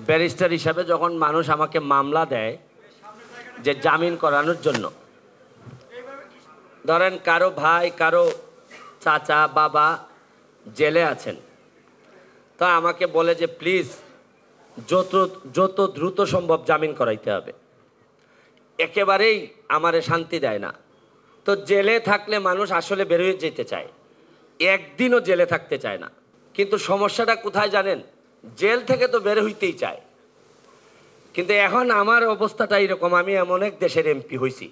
Barrister হিসাবে যখন মানুষ আমাকে মামলা দেয় যে জামিন করানোর জন্য, ধরেন কারো ভাই কারো চাচা বাবা জেলে আছেন, তো আমাকে বলে যে প্লিজ যত দ্রুত সম্ভব জামিন করাইতে হবে, একেবারেই আমারে শান্তি দেয় না। তো জেলে থাকলে মানুষ আসলে বেরোয় যেতে চায়, একদিনও জেলে থাকতে চায় না। কিন্তু সমস্যাটা কোথায় জানেন? জেল থেকে তো বের হইতেই চায়। কিন্তু এখন আমার অবস্থাটা এরকম, আমি এমন এক দেশের এমপি হয়েছি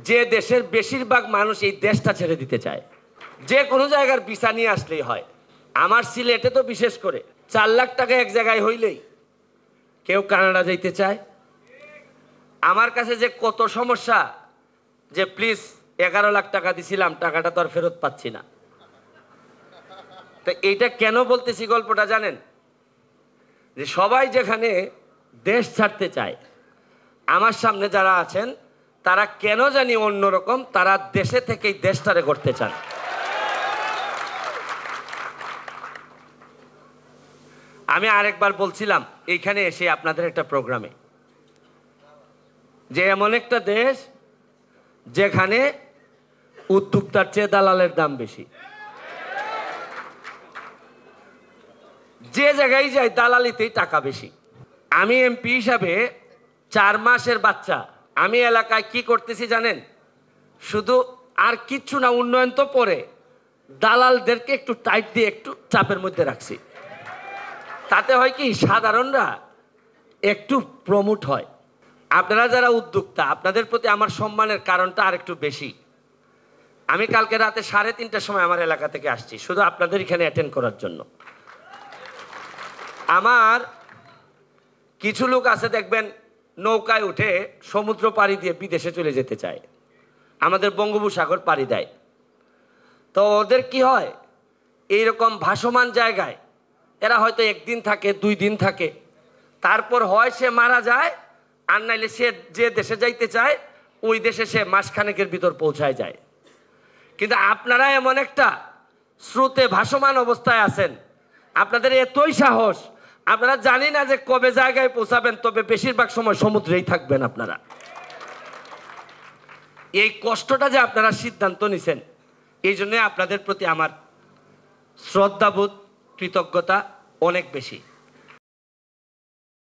যে দেশের বেশিরভাগ মানুষ এই দেশটা ছেড়ে দিতে চায়, যে কোনো জায়গার ভিসা নিয়ে আসলেই হয়। আমার সিলেটে তো বিশেষ করে 4 লাখ টাকা এক জায়গায় হইলেই কেউ কানাডা যাইতে চায়। আমার কাছে যে কত সমস্যা, যে প্লিজ 11 লাখ টাকা দিছিলাম, টাকাটা তো আর ফেরত পাচ্ছি না। তো এইটা কেন বলতেছি গল্পটা জানেন? যে সবাই যেখানে দেশ ছাড়তে চায়, আমার সামনে যারা আছেন তারা কেন জানি অন্যরকম, তারা দেশে থেকেই দেশটারে করতে চান। আমি আরেকবার বলছিলাম এইখানে এসে আপনাদের একটা প্রোগ্রামে, যে এমন একটা দেশ যেখানে উদ্যোক্তার চেয়ে দালালের দাম বেশি। যে জায়গায় যায় দালালিতেই টাকা বেশি। আমি এমপি হিসাবে 4 মাসের বাচ্চা, আমি এলাকায় কি করতেছি জানেন? শুধু আর কিচ্ছু না, উন্নয়ন তো পরে, দালালদেরকে একটু টাইট দিয়ে একটু চাপের মধ্যে রাখছি। তাতে হয় কি, সাধারণরা একটু প্রমোট হয়। আপনারা যারা উদ্যোক্তা, আপনাদের প্রতি আমার সম্মানের কারণটা আর একটু বেশি। আমি কালকে রাতে 3:30টার সময় আমার এলাকা থেকে আসছি শুধু আপনাদের এখানে অ্যাটেন্ড করার জন্য। আমার কিছু লোক আছে দেখবেন নৌকায় উঠে সমুদ্র পাড়ি দিয়ে বিদেশে চলে যেতে চায়, আমাদের বঙ্গোপসাগর পাড়ি দেয়। তো ওদের কি হয়, এইরকম ভাসমান জায়গায় এরা হয়তো 1 দিন থাকে, 2 দিন থাকে, তারপর হয় সে মারা যায়, আর নাইলে সে যে দেশে যাইতে চায় ওই দেশে সে মাসখানেকের ভিতর পৌঁছায় যায়। কিন্তু আপনারা এমন একটা স্রোতে ভাসমান অবস্থায় আছেন, আপনাদের এতই সাহস, আপনারা জানি না যে কবে জায়গায় পৌঁছাবেন, তবে বেশিরভাগ সময় সমুদ্রেই থাকবেন আপনারা। এই কষ্টটা যে আপনারা সিদ্ধান্ত নিছেন, এই জন্য আপনাদের প্রতি আমার শ্রদ্ধাবোধ, কৃতজ্ঞতা অনেক বেশি।